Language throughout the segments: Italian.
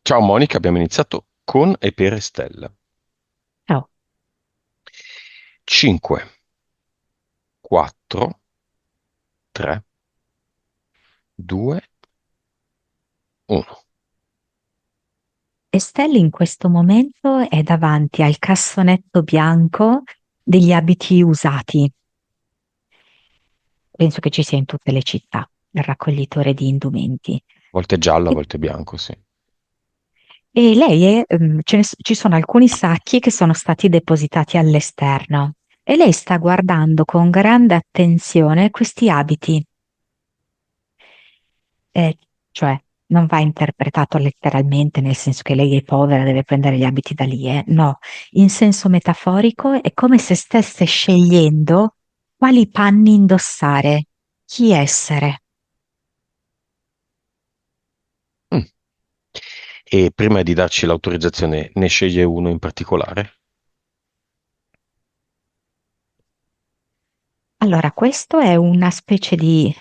Ciao Monica, abbiamo iniziato con e per Estelle. Oh, 5, 4, 3, 2, 1. Estelle in questo momento è davanti al cassonetto bianco degli abiti usati. Penso che ci sia in tutte le città, il raccoglitore di indumenti. Volte giallo, a E, volte bianco, sì. e lei ci sono alcuni sacchi che sono stati depositati all'esterno e lei sta guardando con grande attenzione questi abiti. Eh, cioè, non va interpretato letteralmente, nel senso che lei è povera, deve prendere gli abiti da lì, eh. No, in senso metaforico è come se stesse scegliendo quali panni indossare, chi essere. Mm. E prima di darci l'autorizzazione, ne sceglie uno in particolare? Allora, questo è una specie di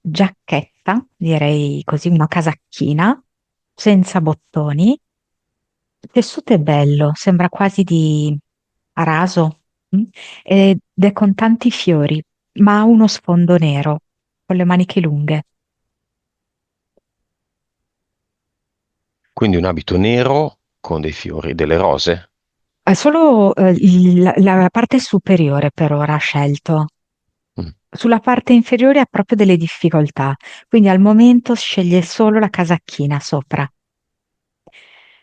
giacchetta, direi così, una casacchina, senza bottoni. Il tessuto è bello, sembra quasi di a raso, mm? Ed è con tanti fiori, ma ha uno sfondo nero, con le maniche lunghe. Quindi un abito nero con dei fiori, delle rose? È solo la parte superiore per ora ha scelto. Mm. Sulla parte inferiore ha proprio delle difficoltà, quindi al momento sceglie solo la casacchina sopra.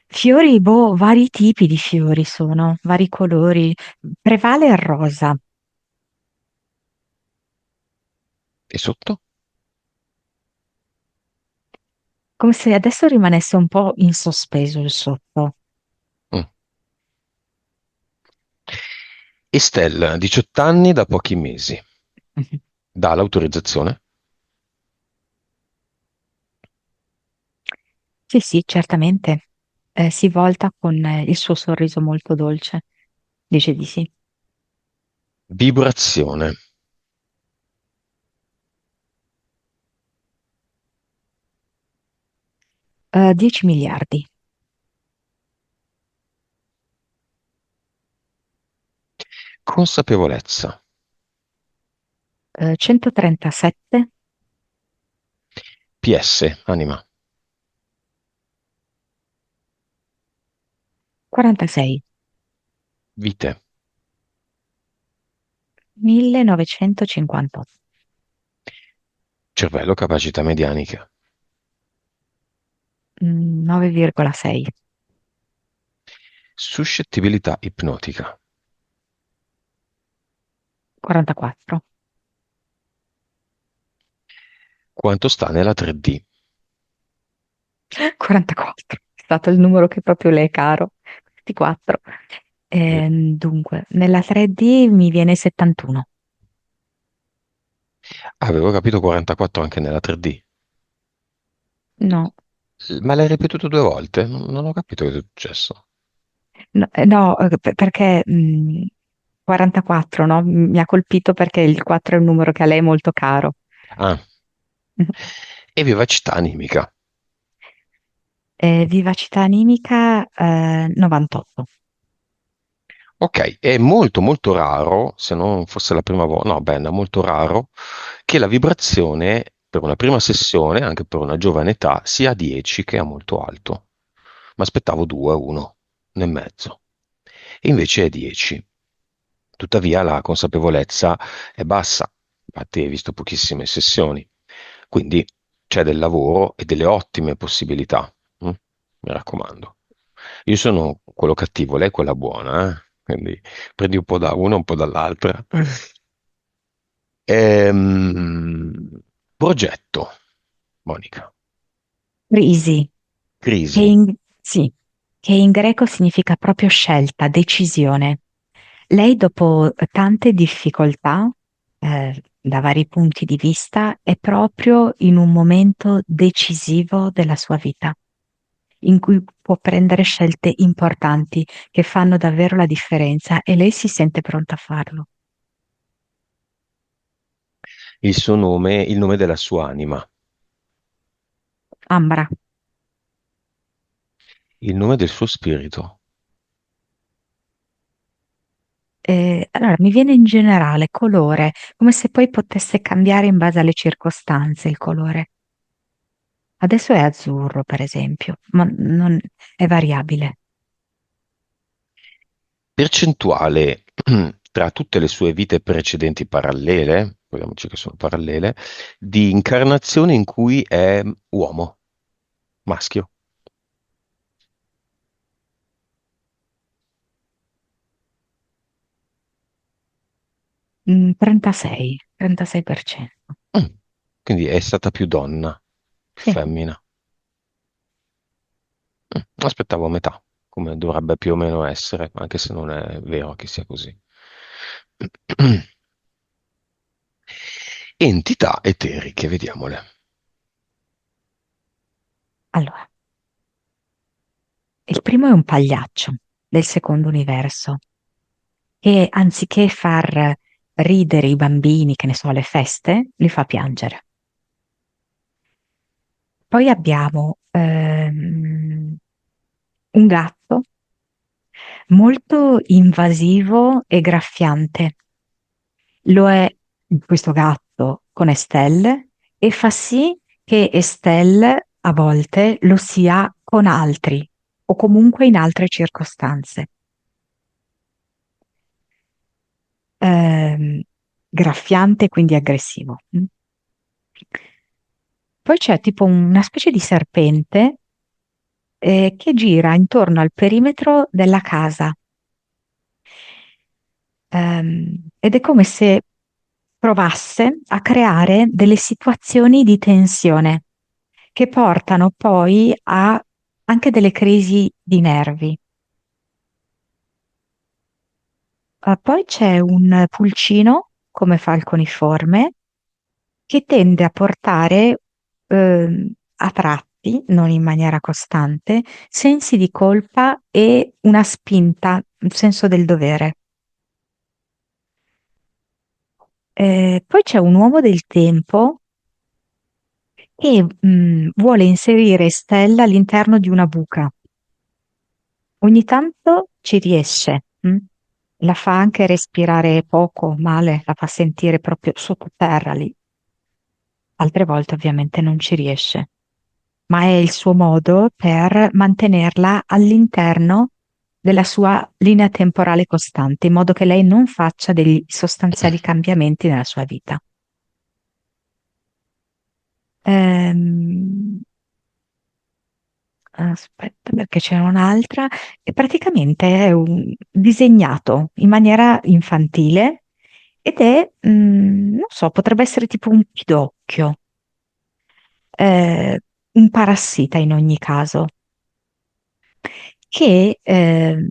Fiori, boh, vari tipi di fiori sono, vari colori. Prevale il rosa. E sotto? Come se adesso rimanesse un po' in sospeso il sotto. Mm. Estelle, 18 anni da pochi mesi. Mhm. Dà l'autorizzazione? Sì, sì, certamente. Si volta con il suo sorriso molto dolce. Dice di sì. Vibrazione. 10 miliardi. Consapevolezza. 137, PS, anima. 46, Vite. 1958. Cervello, capacità medianiche. 9,6. Suscettibilità ipnotica. 44. Quanto sta nella 3D? 44. È stato il numero che proprio le è caro. 24. Dunque, nella 3D mi viene 71. Avevo capito 44 anche nella 3D. No, Ma l'hai ripetuto due volte? Non ho capito cosa è successo. no, no, perché 44, no? Mi ha colpito perché il 4 è un numero che a lei è molto caro. Ah, e vivacità animica. Vivacità animica 98. Ok, è molto molto raro, se non fosse la prima volta, no, beh, è molto raro che la vibrazione per una prima sessione, anche per una giovane età, sia a 10, che è molto alto. Ma aspettavo 2, 1, nel mezzo. E invece è 10. Tuttavia la consapevolezza è bassa, infatti hai visto pochissime sessioni, quindi c'è del lavoro e delle ottime possibilità, mi raccomando. Io sono quello cattivo, lei è quella buona, quindi prendi un po' da una, un po' dall'altra. Progetto, Monica, Crisi, che crisi. in, sì, che in greco significa proprio scelta, decisione. Lei, dopo tante difficoltà, da vari punti di vista, è proprio in un momento decisivo della sua vita, in cui può prendere scelte importanti che fanno davvero la differenza e lei si sente pronta a farlo. Il suo nome, il nome della sua anima. Ambra, Il nome del suo spirito. Allora, mi viene in generale colore, come se poi potesse cambiare in base alle circostanze il colore. Adesso è azzurro, per esempio, ma non è variabile. Percentuale tra tutte le sue vite precedenti parallele, proviamoci che sono parallele, di incarnazioni in cui è uomo, maschio. 36, 36%. Mm. Quindi è stata più donna, Sì. femmina. Aspettavo a metà, come dovrebbe più o meno essere, anche se non è vero che sia così. Entità eteriche, vediamole. Allora, il primo è un pagliaccio del secondo universo che anziché far ridere i bambini, che ne so, alle feste, li fa piangere. Poi abbiamo un gatto molto invasivo e graffiante. Lo è questo gatto con Estelle e fa sì che Estelle a volte lo sia con altri o comunque in altre circostanze. Ehm, Graffiante, quindi aggressivo. Poi c'è tipo una specie di serpente che gira intorno al perimetro della casa. Ed è come se provasse a creare delle situazioni di tensione che portano poi a anche delle crisi di nervi. Poi c'è un pulcino come falconiforme che tende a portare a tratti, non in maniera costante, sensi di colpa e una spinta, un senso del dovere. Poi c'è un uomo del tempo che vuole inserire Stella all'interno di una buca. Ogni tanto ci riesce, la fa anche respirare poco, male, la fa sentire proprio sottoterra lì. Altre volte ovviamente non ci riesce, ma è il suo modo per mantenerla all'interno della sua linea temporale costante, in modo che lei non faccia degli sostanziali cambiamenti nella sua vita. Ehm, Aspetta, perché c'è un'altra, e praticamente è un disegnato in maniera infantile ed è, non so, potrebbe essere tipo un pidocchio, eh, un parassita in ogni caso, che eh,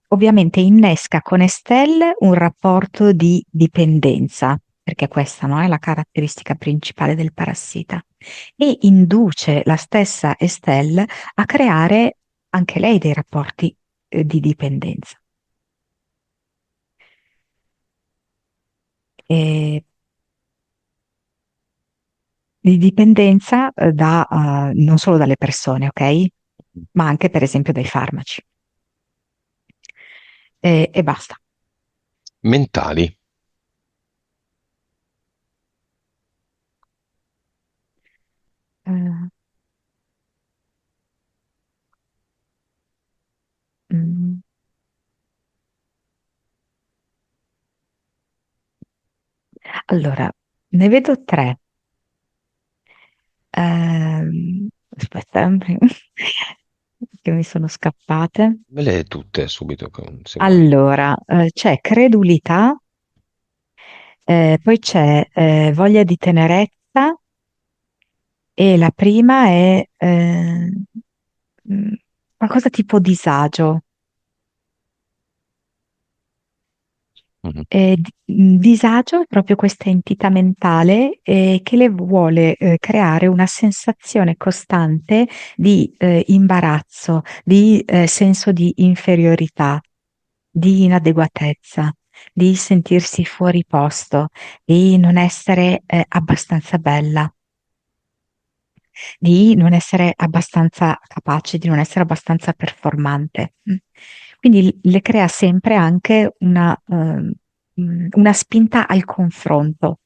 ovviamente innesca con Estelle un rapporto di dipendenza, perché questa, no, è la caratteristica principale del parassita, e induce la stessa Estelle a creare anche lei dei rapporti di dipendenza. E di dipendenza non solo dalle persone, ok? Ma anche per esempio dai farmaci. E basta. Mentali. Eh, mm, allora, ne vedo tre. Aspetta, che mi sono scappate. Me le tutte subito, se vuoi. Allora, c'è credulità, poi c'è voglia di tenerezza e la prima è mm, qualcosa tipo disagio. Mhm. Disagio è proprio questa entità mentale che le vuole creare una sensazione costante di imbarazzo, di senso di inferiorità, di inadeguatezza, di sentirsi fuori posto, di non essere abbastanza bella. di non essere abbastanza capace, di non essere abbastanza performante. Quindi le crea sempre anche una spinta al confronto.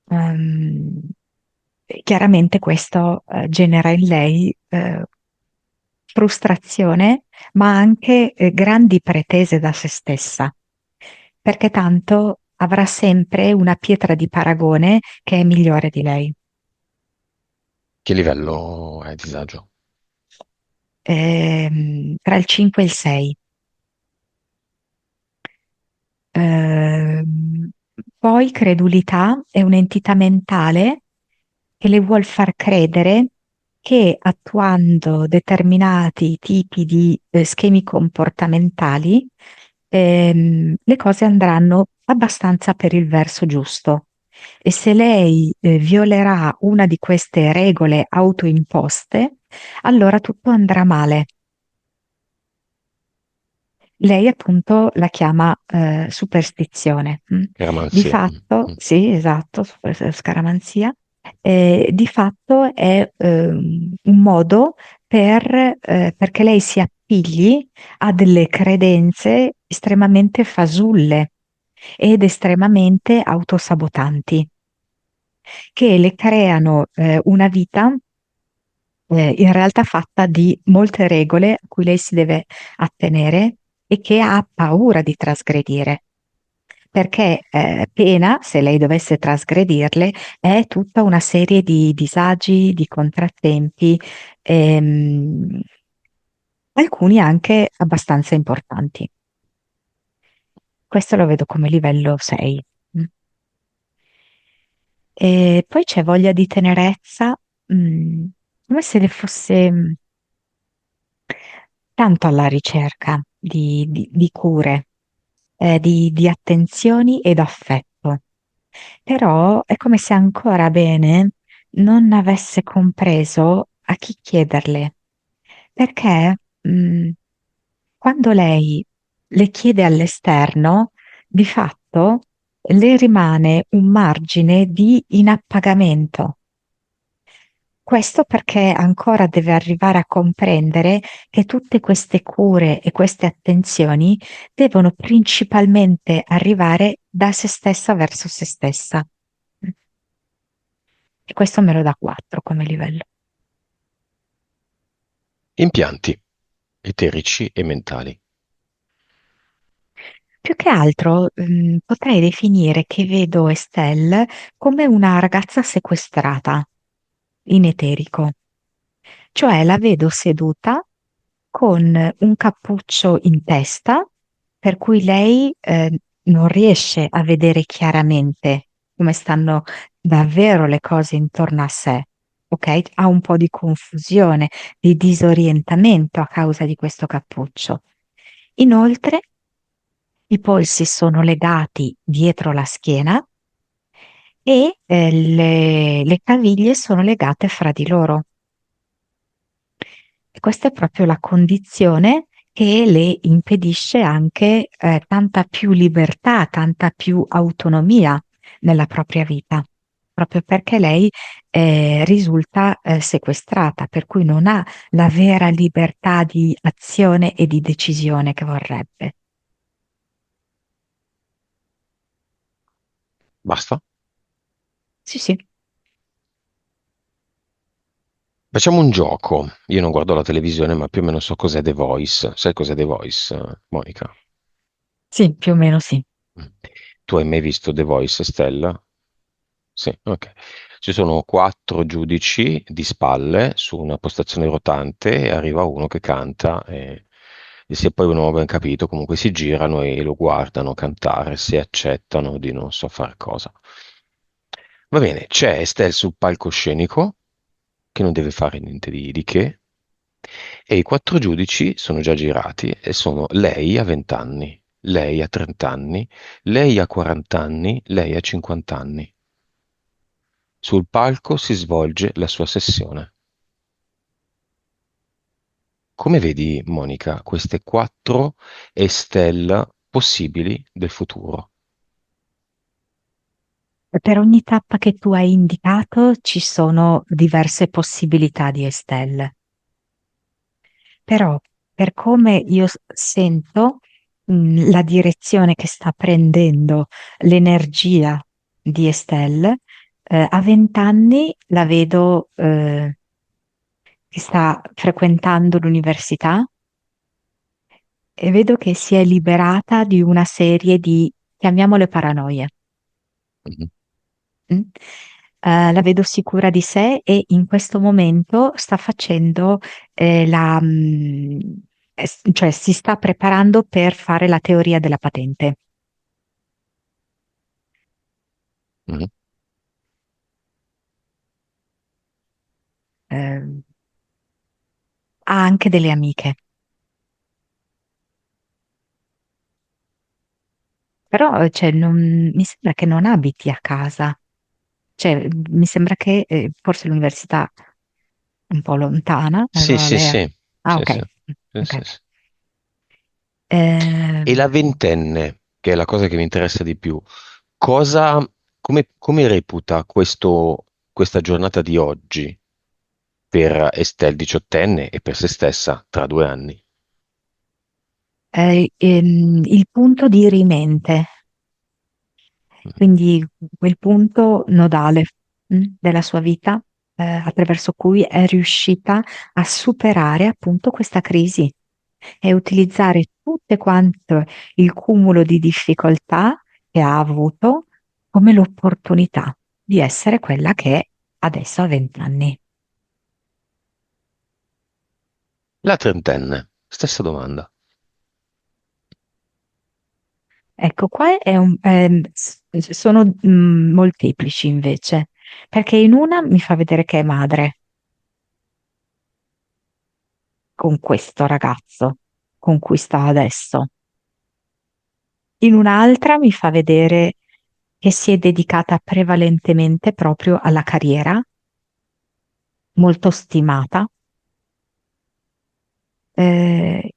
Ehm, Chiaramente questo genera in lei frustrazione, ma anche grandi pretese da se stessa, perché tanto avrà sempre una pietra di paragone che è migliore di lei. Che livello è disagio? Tra il 5 e il 6. Ehm, Poi credulità è un'entità mentale che le vuol far credere che attuando determinati tipi di schemi comportamentali, le cose andranno abbastanza per il verso giusto. E se lei violerà una di queste regole autoimposte, allora tutto andrà male. Lei appunto la chiama superstizione. Di Scaramanzia. fatto, sì, esatto, scaramanzia. Di fatto è un modo perché lei si appigli a delle credenze estremamente fasulle ed estremamente autosabotanti, che le creano una vita in realtà fatta di molte regole a cui lei si deve attenere e che ha paura di trasgredire, perché pena, se lei dovesse trasgredirle, è tutta una serie di disagi, di contrattempi, ehm, alcuni anche abbastanza importanti. Questo lo vedo come livello 6. Mm. E poi c'è voglia di tenerezza, come se le fosse tanto alla ricerca di cure, di attenzioni ed affetto. Però è come se ancora bene non avesse compreso a chi chiederle, perché quando lei le chiede all'esterno, di fatto le rimane un margine di inappagamento. Questo perché ancora deve arrivare a comprendere che tutte queste cure e queste attenzioni devono principalmente arrivare da se stessa verso se stessa. E questo me lo dà 4 come livello. Impianti eterici e mentali. Più che altro, potrei definire che vedo Estelle come una ragazza sequestrata in eterico. Cioè la vedo seduta con un cappuccio in testa, per cui lei non riesce a vedere chiaramente come stanno davvero le cose intorno a sé, ok? Ha un po' di confusione, di disorientamento a causa di questo cappuccio. Inoltre, i polsi sono legati dietro la schiena e le caviglie sono legate fra di loro. E questa è proprio la condizione che le impedisce anche tanta più libertà, tanta più autonomia nella propria vita, proprio perché lei risulta sequestrata, per cui non ha la vera libertà di azione e di decisione che vorrebbe. Basta? Sì, sì. Facciamo un gioco. Io non guardo la televisione, ma più o meno so cos'è The Voice. Sai cos'è The Voice, Monica? Sì, più o meno sì. Mm. Tu hai mai visto The Voice, Stella? Sì, ok. Ci sono quattro giudici di spalle su una postazione rotante e arriva uno che canta e se poi non ho ben capito, comunque si girano e lo guardano cantare, se accettano di non so fare cosa. Va bene, c'è Estelle sul palcoscenico che non deve fare niente di che e i quattro giudici sono già girati e sono lei a 20 anni, lei a 30 anni, lei a 40 anni, lei a 50 anni. Sul palco si svolge la sua sessione. Come vedi, Monica, queste quattro Estelle possibili del futuro? Per ogni tappa che tu hai indicato ci sono diverse possibilità di Estelle. Però per come io sento la direzione che sta prendendo l'energia di Estelle, a 20 anni la vedo che sta frequentando l'università e vedo che si è liberata di una serie di, chiamiamole paranoie. Mhm. Mm? La vedo sicura di sé e in questo momento sta facendo cioè si sta preparando per fare la teoria della patente. Mhm. Eh, Ha anche delle amiche, però cioè, mi sembra che non abiti a casa. Cioè, mi sembra che forse l'università è un po' lontana. Sì, Allora sì, lei... sì, Ah, sì, ok. sì, sì, Ok. sì, sì. E Ehm, la ventenne, che è la cosa che mi interessa di più, cosa, come reputa questa giornata di oggi per Estelle diciottenne e per se stessa tra 2 anni? il punto di rimente, quindi quel punto nodale della sua vita, attraverso cui è riuscita a superare appunto questa crisi e utilizzare tutte quante il cumulo di difficoltà che ha avuto come l'opportunità di essere quella che è adesso a 20 anni. La trentenne, stessa domanda. Ecco, qua sono molteplici invece, perché in una mi fa vedere che è madre con questo ragazzo con cui sta adesso. In un'altra mi fa vedere che si è dedicata prevalentemente proprio alla carriera, molto stimata. Eh,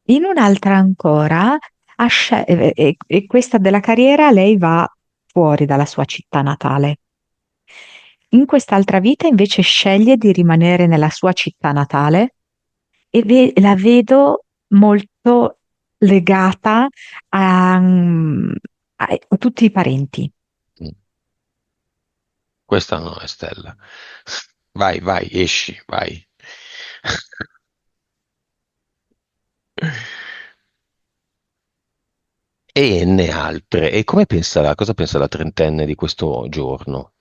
In un'altra ancora, e questa della carriera, lei va fuori dalla sua città natale. In quest'altra vita invece sceglie di rimanere nella sua città natale e la vedo molto legata a tutti i parenti. Mm. Questa no è Stella. Vai, vai, esci, vai. E ne altre. E come pensa, cosa pensa la trentenne di questo giorno?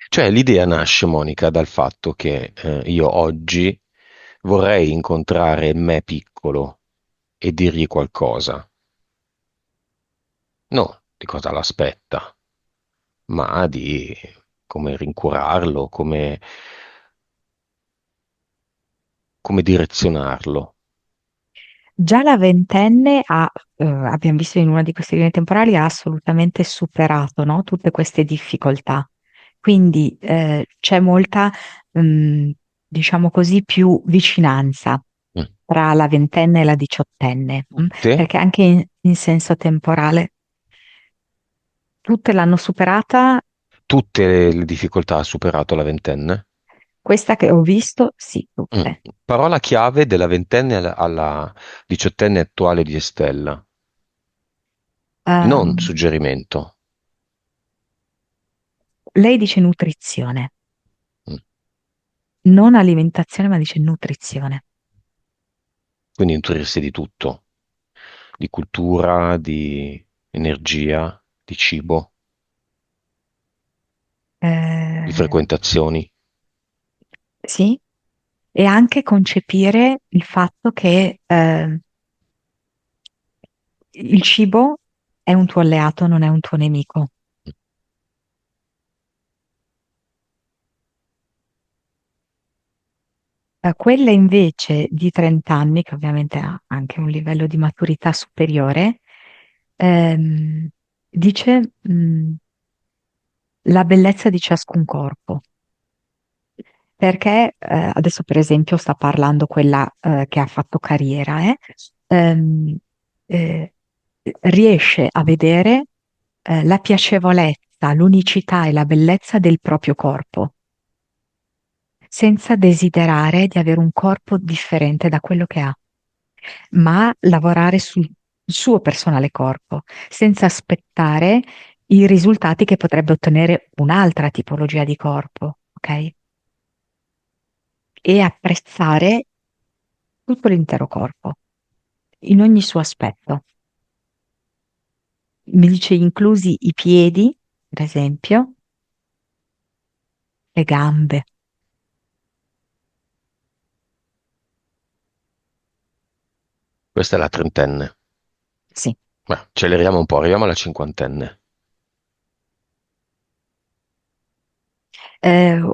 Cioè, l'idea nasce, Monica, dal fatto che io oggi vorrei incontrare me piccolo e dirgli qualcosa. No, di cosa l'aspetta, ma di come rincuorarlo, come direzionarlo. Già la ventenne ha, abbiamo visto in una di queste linee temporali, ha assolutamente superato, no, tutte queste difficoltà. Quindi c'è molta, mm, diciamo così, più vicinanza Mm. tra la ventenne e la diciottenne, Te? perché anche in senso temporale tutte l'hanno superata. Tutte le difficoltà ha superato la ventenne? Questa che ho visto, sì, Mm. tutte. Parola chiave della ventenne alla diciottenne attuale di Estella. Non Ehm, suggerimento. Lei dice nutrizione, Mm. non alimentazione, ma dice nutrizione. Quindi nutrirsi di tutto, di cultura, di energia, di cibo, di Eh, frequentazioni. sì, e anche concepire il fatto che il cibo è un tuo alleato, non è un tuo nemico. Quella invece di 30 anni, che ovviamente ha anche un livello di maturità superiore, ehm, dice la bellezza di ciascun corpo. Perché adesso, per esempio, sta parlando quella che ha fatto carriera, ehm, eh, riesce a vedere la piacevolezza, l'unicità e la bellezza del proprio corpo, senza desiderare di avere un corpo differente da quello che ha, ma lavorare sul suo personale corpo, senza aspettare i risultati che potrebbe ottenere un'altra tipologia di corpo, ok? E apprezzare tutto l'intero corpo, in ogni suo aspetto. Mi dice inclusi i piedi, per esempio, le gambe. Questa è la trentenne. Sì. Acceleriamo un po', arriviamo alla cinquantenne. Eh,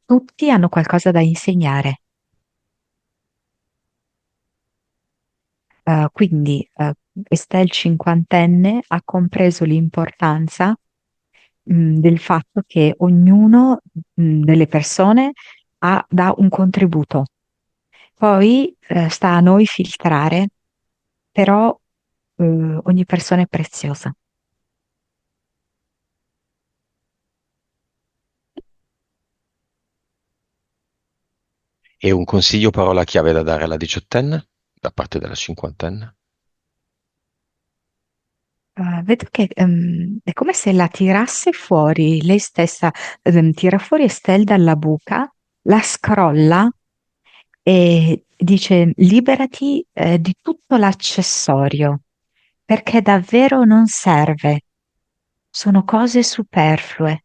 tutti hanno qualcosa da insegnare. Quindi Estelle cinquantenne ha compreso l'importanza del fatto che ognuno delle persone dà un contributo. Poi sta a noi filtrare, però ogni persona è preziosa. E un consiglio, parola chiave da dare alla diciottenne, da parte della cinquantenne? Vedo che è come se la tirasse fuori, lei stessa tira fuori Estelle dalla buca, la scrolla e dice liberati di tutto l'accessorio, perché davvero non serve, sono cose superflue,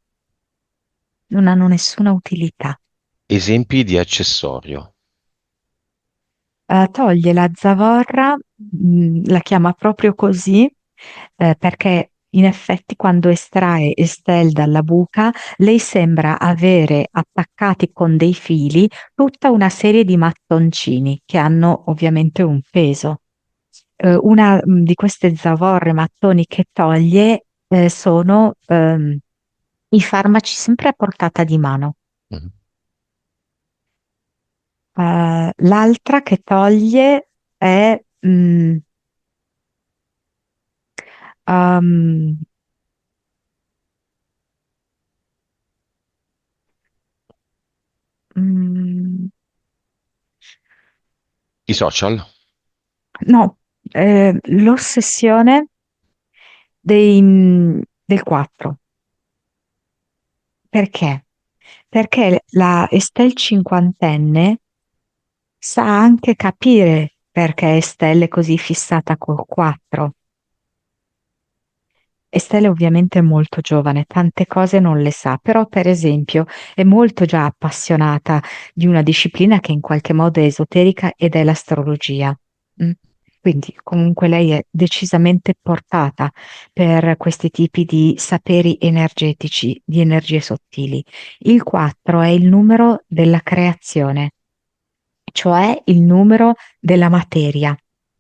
non hanno nessuna utilità. Esempi di accessorio. Toglie la zavorra, la chiama proprio così, perché in effetti quando estrae Estelle dalla buca, lei sembra avere attaccati con dei fili tutta una serie di mattoncini che hanno ovviamente un peso. Una di queste zavorre mattoni che toglie sono i farmaci sempre a portata di mano. Mhm. L'altra che toglie è um, mm, I social? no, l'ossessione del 4. Perché? Perché la Estelle cinquantenne sa anche capire perché Estelle è così fissata col 4. Estelle ovviamente è molto giovane, tante cose non le sa, però per esempio è molto già appassionata di una disciplina che in qualche modo è esoterica ed è l'astrologia. Mm? Quindi comunque lei è decisamente portata per questi tipi di saperi energetici, di energie sottili. Il 4 è il numero della creazione, cioè il numero della materia,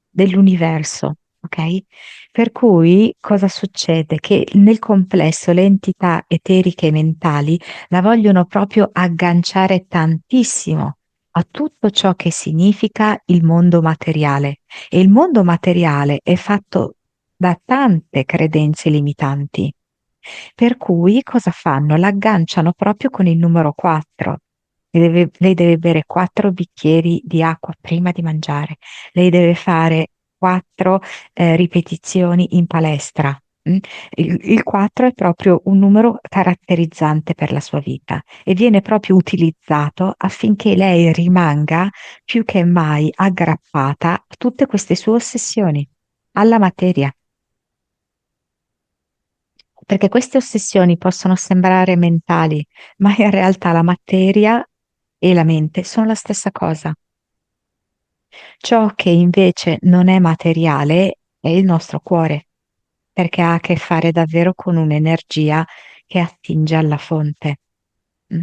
dell'universo, ok? Per cui cosa succede? Che nel complesso le entità eteriche e mentali la vogliono proprio agganciare tantissimo a tutto ciò che significa il mondo materiale. E il mondo materiale è fatto da tante credenze limitanti. Per cui cosa fanno? L'agganciano proprio con il numero 4. Lei deve bere 4 bicchieri di acqua prima di mangiare. Lei deve fare 4 ripetizioni in palestra. Mm? Il 4 è proprio un numero caratterizzante per la sua vita e viene proprio utilizzato affinché lei rimanga più che mai aggrappata a tutte queste sue ossessioni, alla materia. Perché queste ossessioni possono sembrare mentali, ma in realtà la materia e la mente sono la stessa cosa. Ciò che invece non è materiale è il nostro cuore, perché ha a che fare davvero con un'energia che attinge alla fonte. Mm.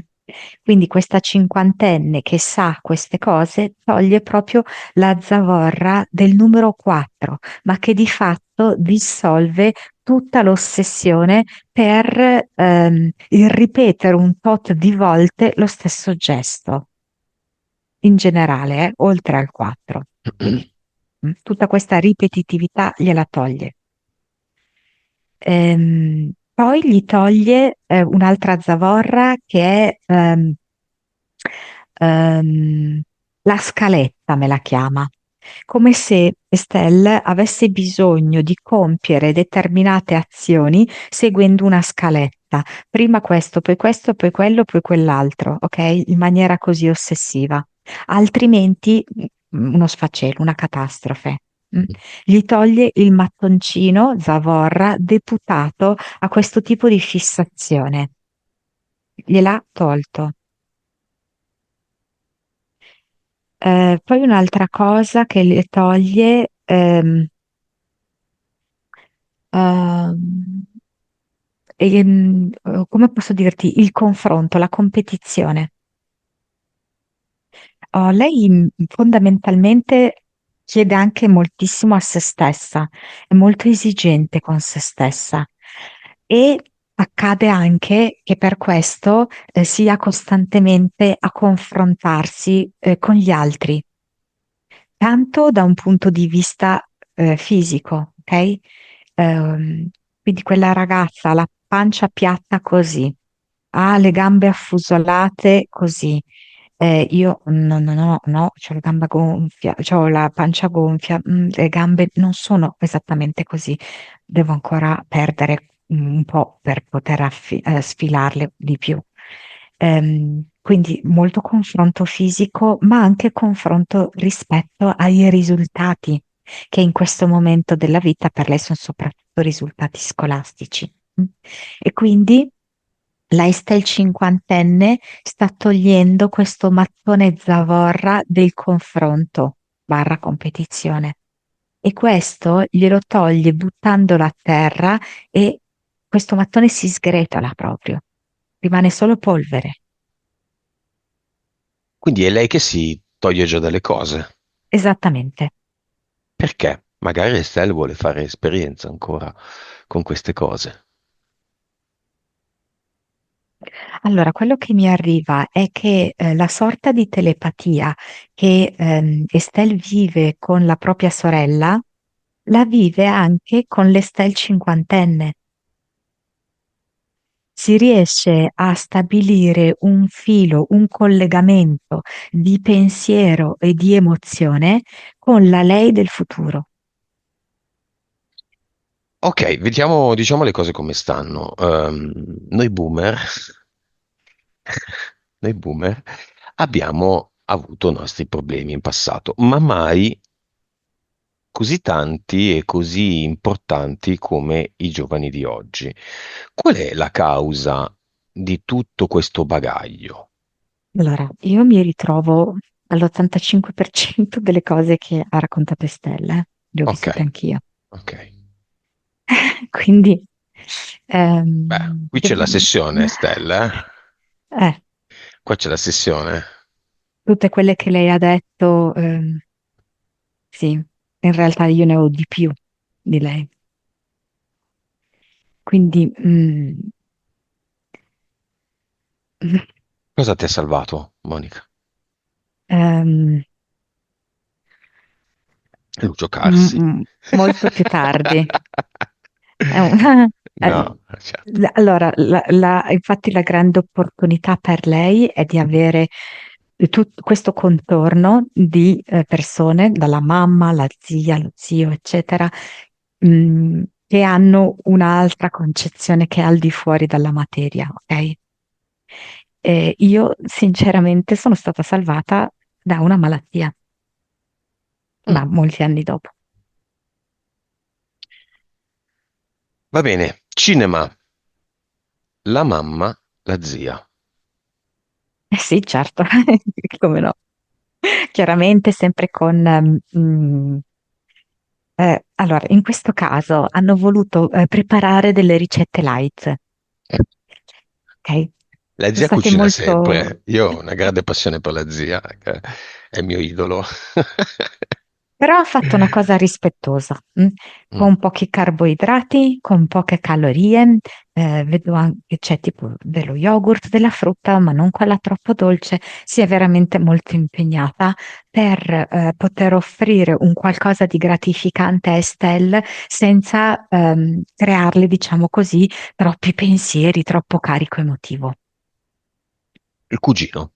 Quindi questa cinquantenne che sa queste cose toglie proprio la zavorra del numero 4, ma che di fatto dissolve tutta l'ossessione per il ripetere un tot di volte lo stesso gesto, in generale, oltre al 4. Quindi tutta questa ripetitività gliela toglie. Poi gli toglie un'altra zavorra che è ehm, la scaletta, me la chiama, come se Estelle avesse bisogno di compiere determinate azioni seguendo una scaletta. Prima questo, poi quello, poi quell'altro, ok? In maniera così ossessiva. Altrimenti uno sfacelo, una catastrofe. Mm? Gli toglie il mattoncino Zavorra deputato a questo tipo di fissazione. Gliel'ha tolto. Poi un'altra cosa che le toglie, ehm, come posso dirti, il confronto, la competizione. Oh, lei fondamentalmente chiede anche moltissimo a se stessa, è molto esigente con se stessa e accade anche che per questo sia costantemente a confrontarsi con gli altri, tanto da un punto di vista fisico, ok? Quindi quella ragazza ha la pancia piatta così, ha le gambe affusolate così. Io no, ho la gamba gonfia, ho la pancia gonfia, le gambe non sono esattamente così. Devo ancora perdere un po' per poter sfilarle di più. Quindi molto confronto fisico, ma anche confronto rispetto ai risultati, che in questo momento della vita per lei sono soprattutto risultati scolastici. E quindi la Estel cinquantenne sta togliendo questo mattone zavorra del confronto barra competizione. E questo glielo toglie buttandolo a terra e questo mattone si sgretola proprio, rimane solo polvere. Quindi è lei che si toglie già delle cose. Esattamente. Perché? Magari Estelle vuole fare esperienza ancora con queste cose. Allora, quello che mi arriva è che la sorta di telepatia che Estelle vive con la propria sorella, la vive anche con l'Estelle cinquantenne. Si riesce a stabilire un filo, un collegamento di pensiero e di emozione con la lei del futuro. Ok, vediamo, diciamo le cose come stanno. Noi boomer, noi boomer abbiamo avuto nostri problemi in passato, ma mai così tanti e così importanti come i giovani di oggi. Qual è la causa di tutto questo bagaglio? Allora, io mi ritrovo all'85% delle cose che ha raccontato Estelle, le ho Ok, vissute anch'io. ok. Quindi, Beh, qui c'è la devo- sessione, Stella, eh? eh, Qua c'è la sessione. tutte quelle che lei ha detto, sì, in realtà io ne ho di più di lei. Quindi, Cosa ti ha salvato, Monica? ehm, Lucio m- Carsi. m- molto più tardi. È una- No, certo. allora, infatti la grande opportunità per lei è di avere questo contorno di persone, dalla mamma, la zia, lo zio, eccetera, che hanno un'altra concezione che è al di fuori dalla materia, ok? Io sinceramente sono stata salvata da una malattia, Mm, ma molti anni dopo. va bene. Cinema, la mamma, la zia. Eh sì, certo, come no. Chiaramente sempre con... allora, in questo caso hanno voluto preparare delle ricette light, ok? La Sono zia state cucina molto... sempre. Io ho una grande passione per la zia, che è il mio idolo. Però ha fatto una cosa rispettosa, Mm. con pochi carboidrati, con poche calorie. Vedo anche che c'è tipo dello yogurt, della frutta, ma non quella troppo dolce. Si è veramente molto impegnata per poter offrire un qualcosa di gratificante a Estelle senza crearle, diciamo così, troppi pensieri, troppo carico emotivo. Il cugino.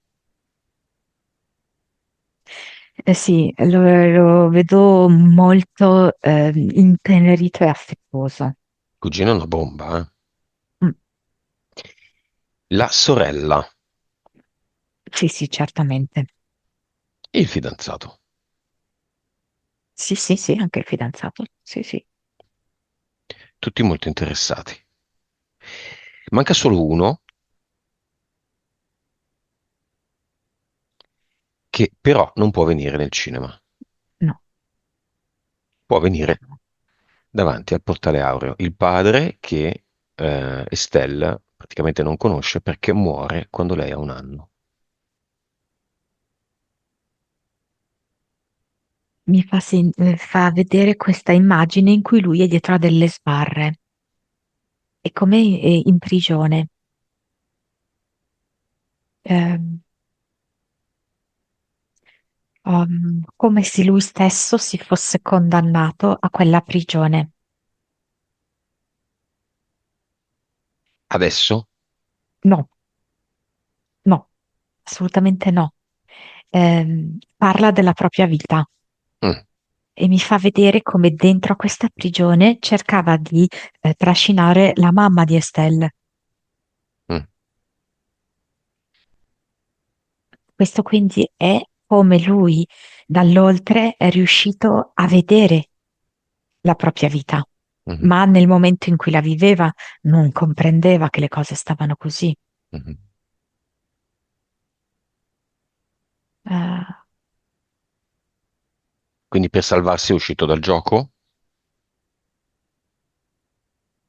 Sì, lo vedo molto intenerito e affettuoso. Il cugino è una bomba, eh. Mm, La sorella. sì, sì, certamente. Il fidanzato. Sì, sì, sì, anche il fidanzato. Sì, sì. Tutti molto interessati. Manca solo uno che però non può venire nel cinema. No. Può Chi è? venire davanti al portale aureo. Il padre che Estelle praticamente non conosce perché muore quando lei ha 1 anno. Fa vedere questa immagine in cui lui è dietro a delle sbarre. È come in prigione. Ehm, come se lui stesso si fosse condannato a quella prigione. Adesso? No, no, assolutamente no. Parla della propria vita Mm, e mi fa vedere come dentro a questa prigione cercava di trascinare la mamma di Estelle. mm, Questo quindi è come lui dall'oltre è riuscito a vedere la propria vita, mhm, ma nel momento in cui la viveva non comprendeva che le cose stavano così. mhm. Eh, Quindi per salvarsi è uscito dal gioco?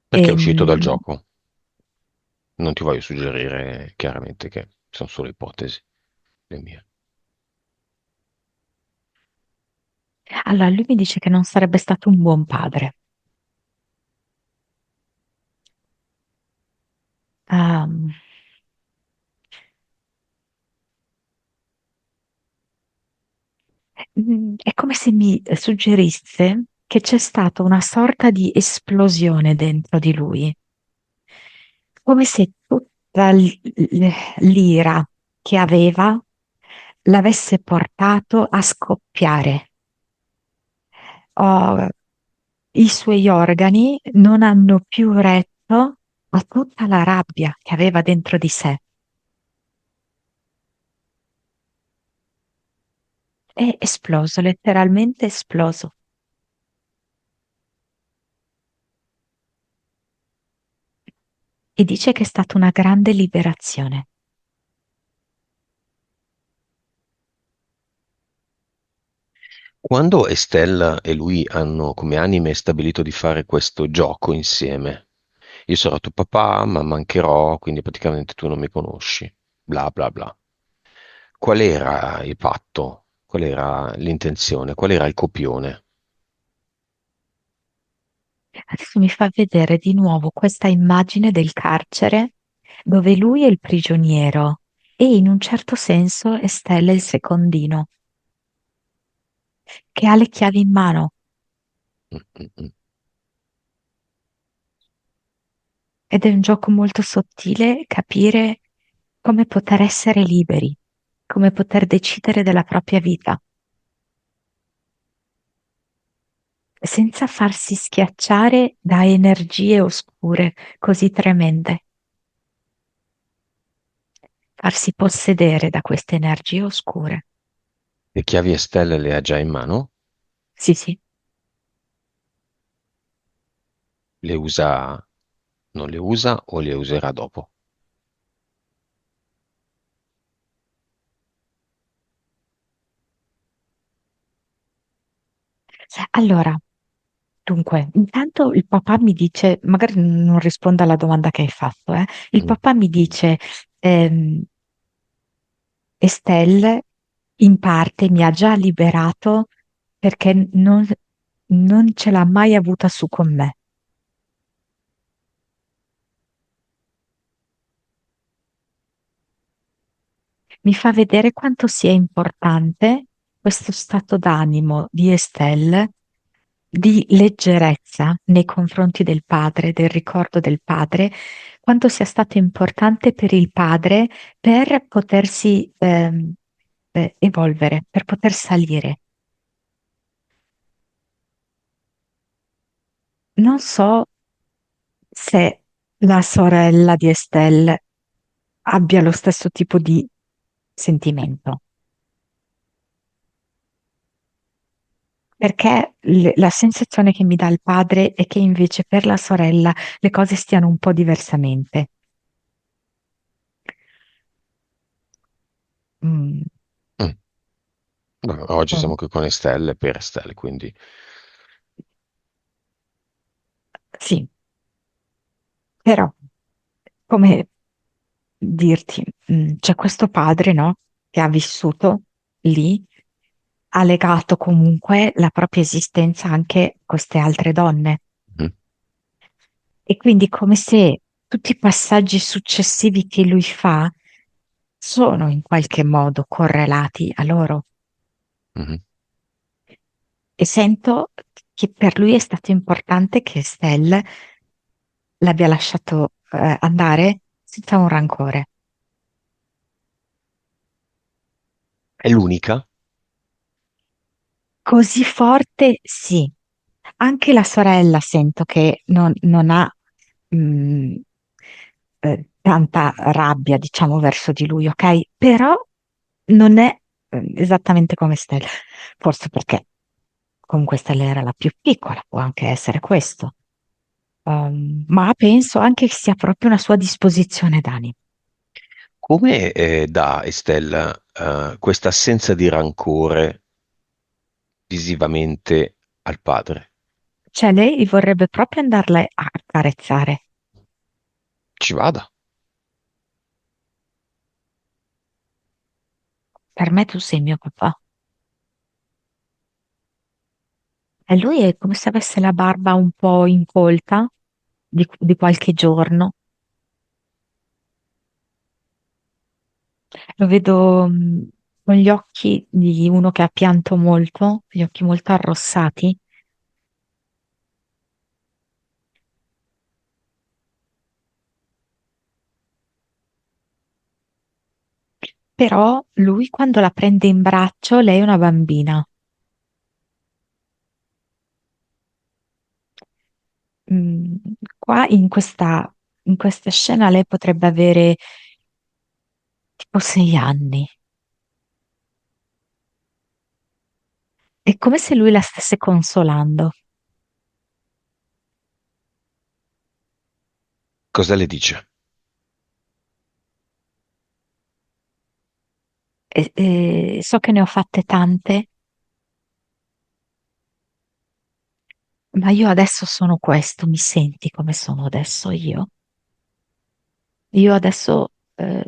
Perché è e, uscito dal gioco? Non ti voglio suggerire chiaramente che sono solo ipotesi le mie. allora lui mi dice che non sarebbe stato un buon padre. Ehm, è come se mi suggerisse che c'è stata una sorta di esplosione dentro di lui, come se tutta l'ira che aveva l'avesse portato a scoppiare. Oh, i suoi organi non hanno più retto a tutta la rabbia che aveva dentro di sé. È esploso, letteralmente esploso. E dice che è stata una grande liberazione. Quando Estelle e lui hanno come anime stabilito di fare questo gioco insieme, io sarò tuo papà, ma mancherò, quindi praticamente tu non mi conosci, bla bla bla. Qual era il patto? Qual era l'intenzione? Qual era il copione? Adesso mi fa vedere di nuovo questa immagine del carcere dove lui è il prigioniero e in un certo senso Estelle è il secondino che ha le chiavi in mano Mm, mm, mm. ed è un gioco molto sottile capire come poter essere liberi, come poter decidere della propria vita senza farsi schiacciare da energie oscure così tremende, farsi possedere da queste energie oscure. Le chiavi Estelle le ha già in mano? Sì, sì. Le usa, non le usa o le userà dopo? Allora, dunque, intanto il papà mi dice, magari non risponde alla domanda che hai fatto, eh. Il Mm, papà mi dice, Estelle in parte mi ha già liberato perché non ce l'ha mai avuta su con me. Mi fa vedere quanto sia importante questo stato d'animo di Estelle, di leggerezza nei confronti del padre, del ricordo del padre, quanto sia stato importante per il padre per potersi evolvere, per poter salire. Non so se la sorella di Estelle abbia lo stesso tipo di sentimento, perché la sensazione che mi dà il padre è che invece per la sorella le cose stiano un po' diversamente. Mm, Mm. Vabbè, oggi siamo mm, qui con Estelle per Estelle, quindi sì, però come dirti, c'è questo padre, no, che ha vissuto lì, ha legato comunque la propria esistenza anche a queste altre donne. mm, E quindi come se tutti i passaggi successivi che lui fa sono in qualche modo correlati a loro. mhm. E sento che per lui è stato importante che Estelle l'abbia lasciato andare senza un rancore. È l'unica? Così forte, sì. Anche la sorella sento che non ha mh, tanta rabbia, diciamo, verso di lui, ok? Però non è esattamente come Stella. Forse perché comunque Stella era la più piccola, può anche essere questo. Ma penso anche che sia proprio una sua disposizione d'animo. Come dà Estelle questa assenza di rancore visivamente al padre? Cioè, lei vorrebbe proprio andarla a accarezzare. Ci vada. Per me tu sei mio papà. E lui è come se avesse la barba un po' incolta di qualche giorno. Lo vedo con gli occhi di uno che ha pianto molto, gli occhi molto arrossati, però lui quando la prende in braccio, lei è una bambina. Mm, Qua in questa scena lei potrebbe avere tipo 6 anni. È come se lui la stesse consolando. Cosa le dice? E so che ne ho fatte tante, ma io adesso sono questo, mi senti come sono adesso io? Io adesso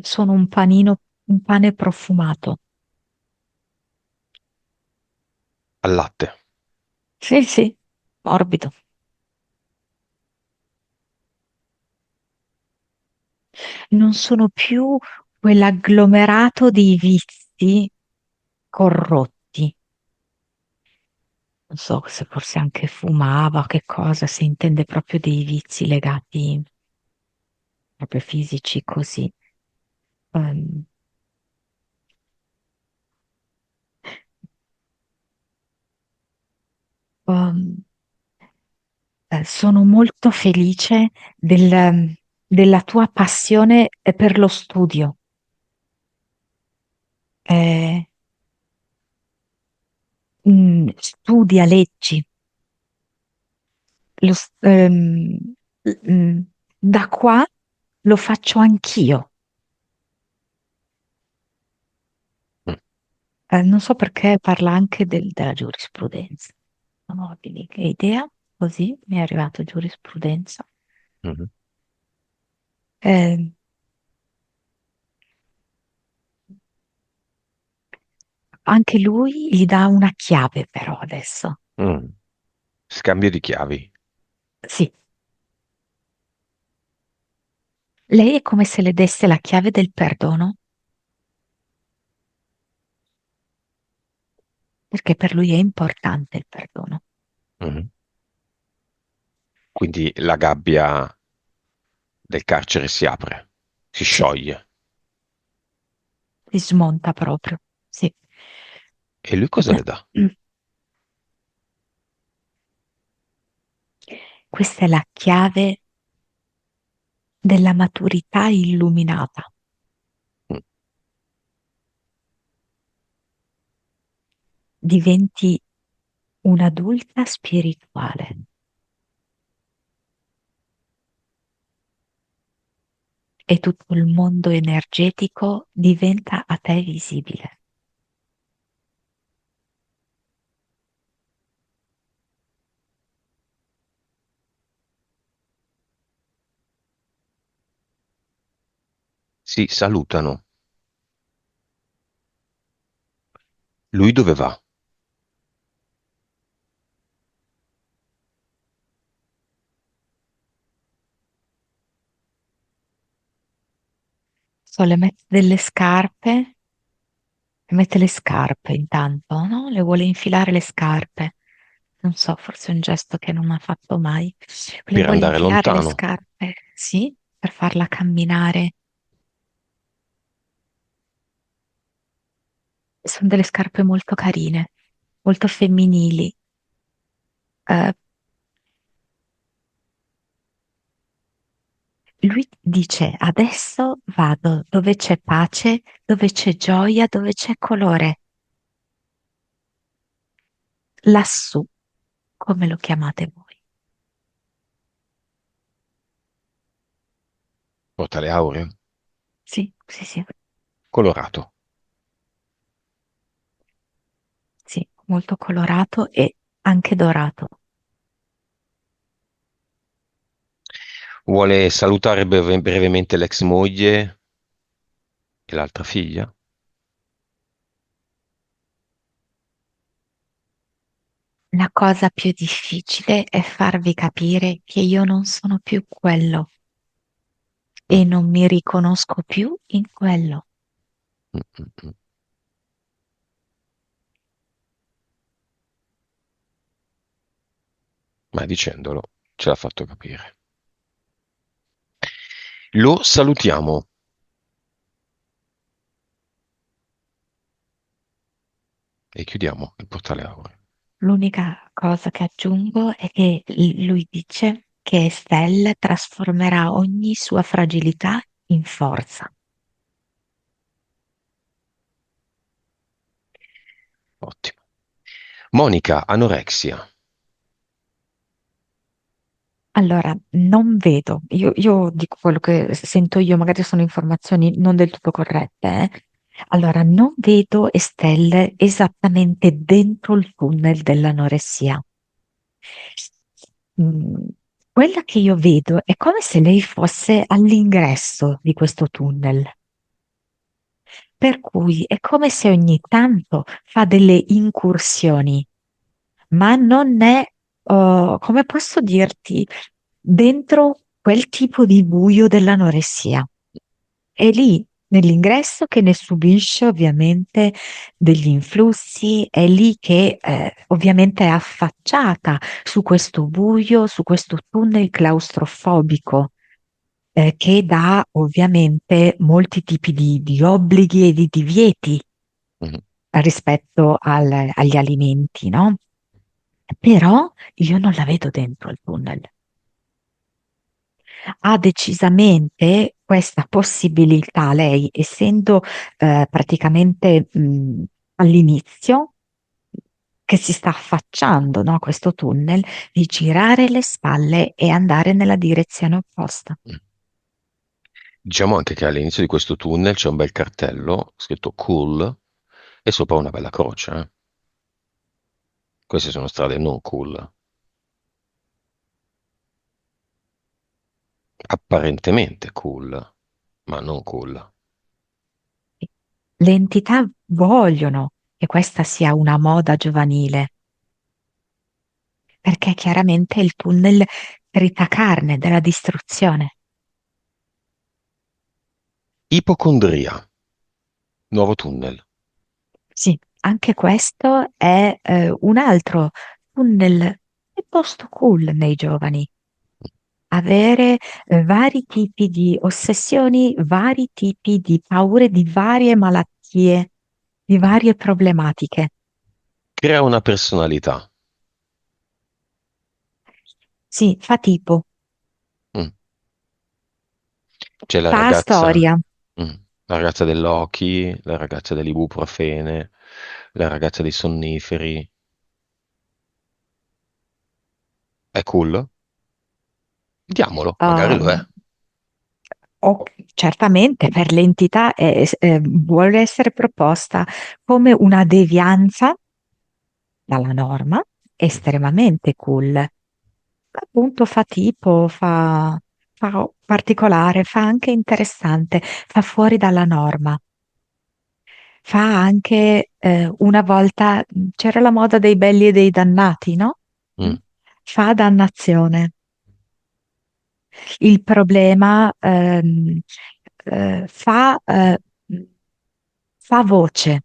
sono un panino, un pane profumato. Al latte. Sì, sì, morbido. Non sono più quell'agglomerato di vizi corrotti. Non so se forse anche fumava, che cosa, se intende proprio dei vizi legati proprio fisici così. Ehm, ehm, sono molto felice della tua passione per lo studio. Eh, Studia, leggi. Lo s- ehm, mm, Da qua lo faccio anch'io. Mm, Non so perché parla anche della giurisprudenza. Non ho che idea, così mi è arrivato giurisprudenza. mhm. Eh, anche lui gli dà una chiave però adesso. Mm. Scambio di chiavi. Sì, lei è come se le desse la chiave del perdono, perché per lui è importante il perdono. Mhm. Quindi la gabbia del carcere si apre, si Sì, scioglie. si smonta proprio. Sì. E lui cosa le dà? Questa è la chiave della maturità illuminata. Mm. Diventi un'adulta spirituale e tutto il mondo energetico diventa a te visibile. Si salutano. Lui dove va? Sole mette delle scarpe, mette le scarpe intanto, no? Le vuole infilare le scarpe. Non so, forse è un gesto che non ha fatto mai. Le Per vuole andare infilare le lontano. scarpe, sì, per farla camminare. Sono delle scarpe molto carine, molto femminili. Eh, Lui dice: Adesso vado dove c'è pace, dove c'è gioia, dove c'è colore. Lassù, come lo chiamate voi? Portale aureo. Sì, sì, sì, Colorato. sì, molto colorato e anche dorato. Vuole salutare brevemente l'ex moglie e l'altra figlia? La cosa più difficile è farvi capire che io non sono più quello Mm, e non mi riconosco più in quello. mm, mm, mm. Ma dicendolo ce l'ha fatto capire. Lo salutiamo e chiudiamo il portale aureo. L'unica cosa che aggiungo è che lui dice che Estelle trasformerà ogni sua fragilità in forza. Ottimo. Monica, anorexia. Allora, non vedo, io dico quello che sento io, magari sono informazioni non del tutto corrette, eh. Allora, non vedo Estelle esattamente dentro il tunnel dell'anoressia. Mm, Quella che io vedo è come se lei fosse all'ingresso di questo tunnel. Per cui è come se ogni tanto fa delle incursioni, ma non è, come posso dirti, dentro quel tipo di buio dell'anoressia. È lì nell'ingresso che ne subisce ovviamente degli influssi, è lì che ovviamente è affacciata su questo buio, su questo tunnel claustrofobico che dà ovviamente molti tipi di obblighi e di divieti Mhm. rispetto agli alimenti, no? Però io non la vedo dentro il tunnel. Ha decisamente questa possibilità, lei, essendo praticamente all'inizio, che si sta affacciando, no, a questo tunnel, di girare le spalle e andare nella direzione opposta. Mm. Diciamo anche che all'inizio di questo tunnel c'è un bel cartello scritto cool e sopra una bella croce. Queste sono strade non cool, apparentemente cool, ma non cool. Le entità vogliono che questa sia una moda giovanile, perché chiaramente è il tunnel tritacarne della distruzione. Ipocondria, nuovo tunnel. Sì, anche questo è un altro tunnel piuttosto cool nei giovani. Avere vari tipi di ossessioni, vari tipi di paure, di varie malattie, di Mm. varie problematiche. Crea una personalità. Sì, fa tipo, Mm. C'è fa storia. mm, la ragazza dell'Oki, la ragazza dell'ibuprofene, la ragazza dei sonniferi. È cool? Diamolo, magari lo è. Ehm, certamente per l'entità vuole essere proposta come una devianza dalla norma, Mm. estremamente cool. Appunto fa tipo, fa particolare, fa anche interessante, fa fuori dalla norma. Fa anche, una volta c'era la moda dei belli e dei dannati, no? Mm? Mm. Fa dannazione. Il problema fa voce,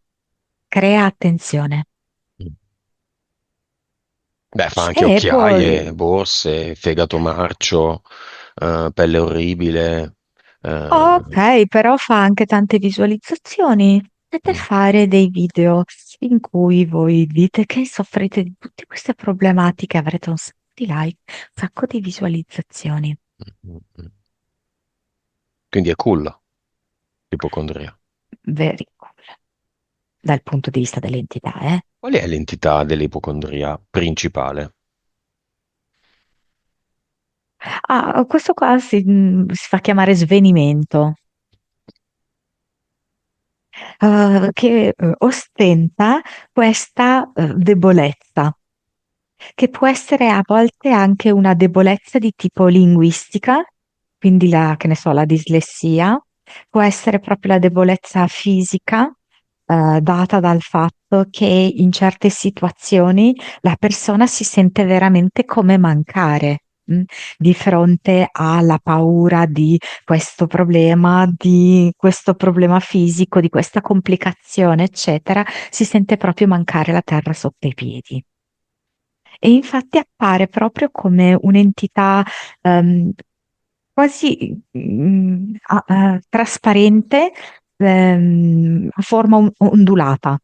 crea attenzione. Mm. Beh, fa anche E poi, occhiaie, borse, fegato marcio, pelle orribile. eh, ok, però fa anche tante visualizzazioni. Potete mm, fare dei video in cui voi dite che soffrite di tutte queste problematiche, avrete un sacco di like, un sacco di visualizzazioni. mm, mm. Quindi è cool, l'ipocondria. Very cool. Dal punto di vista dell'entità, eh? Qual è l'entità dell'ipocondria principale? Ah, questo qua si fa chiamare svenimento, che ostenta questa debolezza, che può essere a volte anche una debolezza di tipo linguistica, quindi che ne so, la dislessia, può essere proprio la debolezza fisica, data dal fatto che in certe situazioni la persona si sente veramente come mancare. Di fronte alla paura di questo problema fisico, di questa complicazione, eccetera, si sente proprio mancare la terra sotto i piedi. E infatti appare proprio come un'entità ehm, quasi trasparente, a forma ondulata,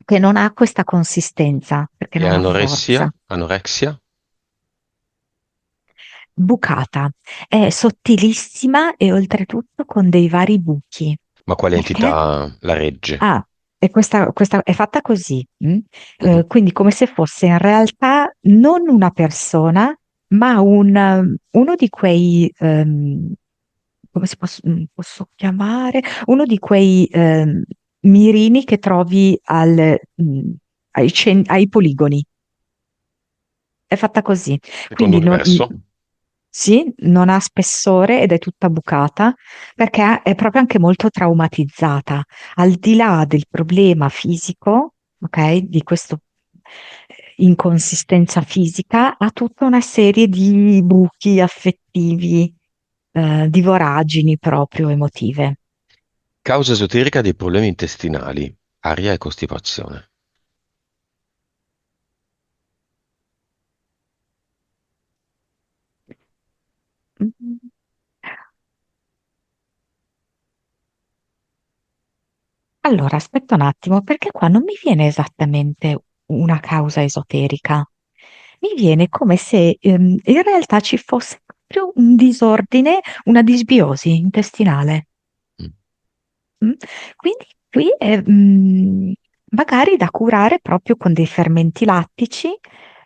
che non ha questa consistenza, perché E non ha anoressia? forza. Anorexia? Bucata, è sottilissima e oltretutto con dei vari buchi. Ma quale Perché? entità la regge? Ah, e questa è fatta così, Mhm. quindi come se fosse in realtà non una persona, ma uno di quei, come posso chiamare? Uno di quei mirini che trovi ai poligoni. È fatta così. Secondo Quindi universo? sì, non ha spessore ed è tutta bucata perché è proprio anche molto traumatizzata. Al di là del problema fisico, ok, di questa inconsistenza fisica, ha tutta una serie di buchi affettivi, di voragini proprio emotive. Causa esoterica dei problemi intestinali, aria e costipazione. Mm. Allora, aspetta un attimo, perché qua non mi viene esattamente una causa esoterica. Mi viene come se in realtà ci fosse proprio un disordine, una disbiosi intestinale. Mm. Mm? Quindi qui è magari da curare proprio con dei fermenti lattici,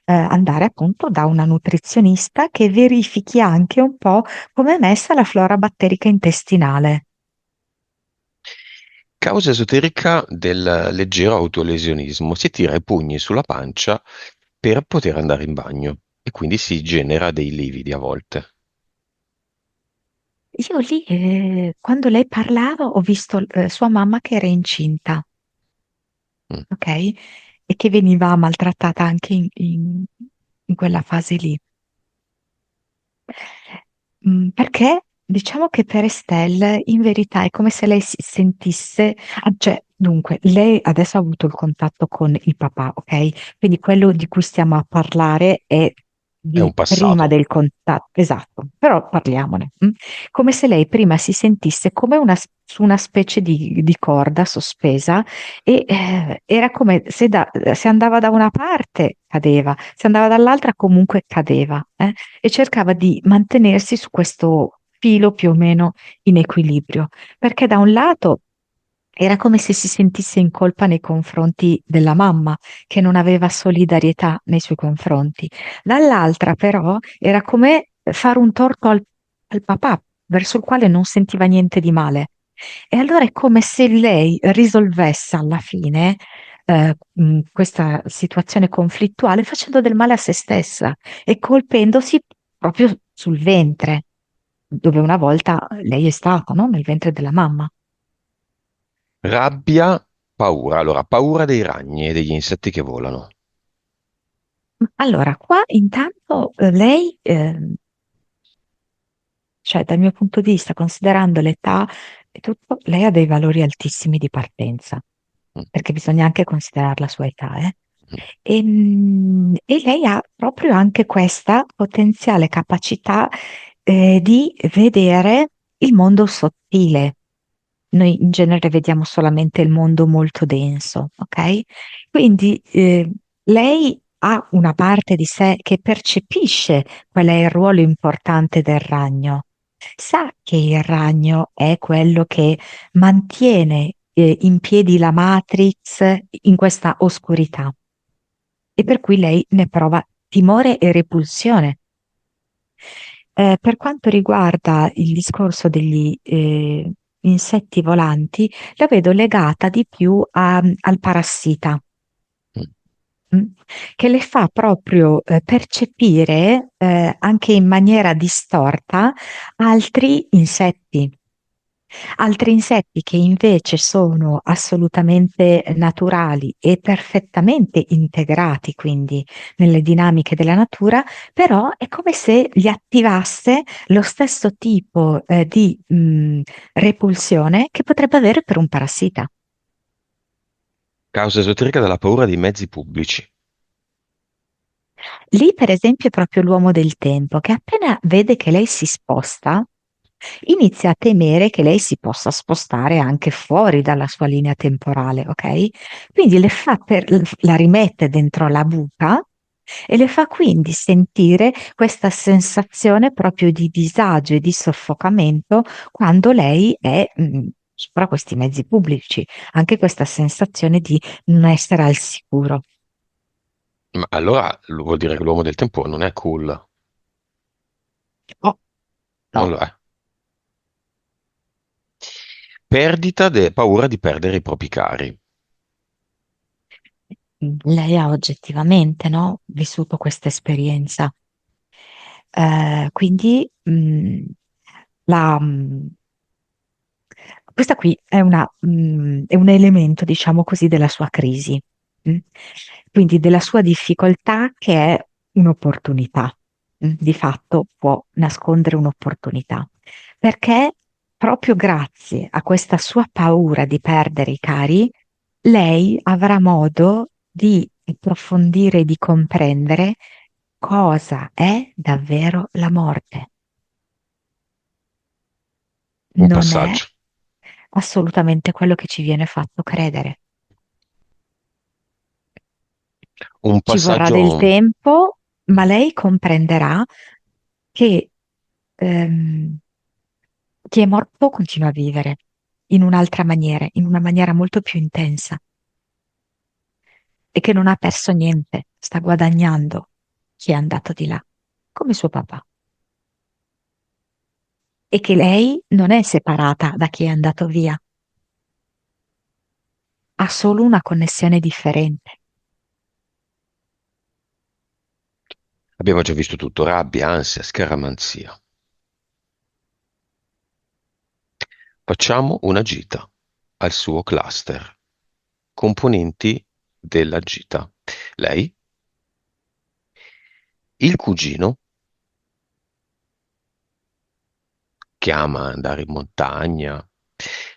andare appunto da una nutrizionista che verifichi anche un po' come è messa la flora batterica intestinale. Causa esoterica del leggero autolesionismo. Si tira i pugni sulla pancia per poter andare in bagno e quindi si genera dei lividi a volte. Io lì, quando lei parlava, ho visto sua mamma che era incinta. mm. ok? E che veniva maltrattata anche in quella fase lì. Perché diciamo che per Estelle in verità è come se lei si sentisse, cioè, dunque, lei adesso ha avuto il contatto con il papà, ok? Quindi quello di cui stiamo a parlare è È di un prima passato. del contatto, esatto, però parliamone. Come se lei prima si sentisse come su una specie di corda sospesa e era come se, se andava da una parte cadeva, se andava dall'altra comunque cadeva. E cercava di mantenersi su questo filo più o meno in equilibrio, perché da un lato era come se si sentisse in colpa nei confronti della mamma, che non aveva solidarietà nei suoi confronti. Dall'altra, però, era come fare un torto al papà, verso il quale non sentiva niente di male. E allora è come se lei risolvesse alla fine questa situazione conflittuale facendo del male a se stessa e colpendosi proprio sul ventre, dove una volta lei è stata, no? Nel ventre della mamma. Rabbia, paura. Allora, paura dei ragni e degli insetti che volano. Allora, qua intanto lei, cioè dal mio punto di vista, considerando l'età e tutto, lei ha dei valori altissimi di partenza, Mm, perché bisogna anche considerare la sua età, eh. mm. E lei ha proprio anche questa potenziale capacità, di vedere il mondo sottile. Noi in genere vediamo solamente il mondo molto denso, ok? Quindi lei ha una parte di sé che percepisce qual è il ruolo importante del ragno. Sa che il ragno è quello che mantiene in piedi la Matrix in questa oscurità e per cui lei ne prova timore e repulsione. Per quanto riguarda il discorso degli insetti volanti, la vedo legata di più al parassita, Mm. mm, che le fa proprio percepire anche in maniera distorta altri insetti. Altri insetti che invece sono assolutamente naturali e perfettamente integrati quindi nelle dinamiche della natura, però è come se gli attivasse lo stesso tipo di repulsione che potrebbe avere per un parassita. Causa esoterica della paura dei mezzi pubblici. Lì, per esempio, è proprio l'uomo del tempo che appena vede che lei si sposta, inizia a temere che lei si possa spostare anche fuori dalla sua linea temporale, ok? Quindi la rimette dentro la buca e le fa quindi sentire questa sensazione proprio di disagio e di soffocamento quando lei è sopra questi mezzi pubblici, anche questa sensazione di non essere al sicuro. Ma allora vuol dire che l'uomo del tempo non è cool. Oh, Non no. lo è. Paura di perdere i propri cari. Lei ha oggettivamente, no, vissuto questa esperienza. Quindi la, questa qui è è un elemento, diciamo così, della sua crisi, mm? Quindi della sua difficoltà che è un'opportunità. Di fatto può nascondere un'opportunità, perché proprio grazie a questa sua paura di perdere i cari, lei avrà modo di approfondire e di comprendere cosa è davvero la morte. Un Non è passaggio. assolutamente quello che ci viene fatto credere. Un Ci vorrà del passaggio. tempo, ma lei comprenderà che ehm, chi è morto continua a vivere in un'altra maniera, in una maniera molto più intensa e che non ha perso niente, sta guadagnando chi è andato di là, come suo papà. E che lei non è separata da chi è andato via, ha solo una connessione differente. Abbiamo già visto tutto, rabbia, ansia, scaramanzia. Facciamo una gita al suo cluster. componenti della gita. Lei, il cugino, che ama andare in montagna,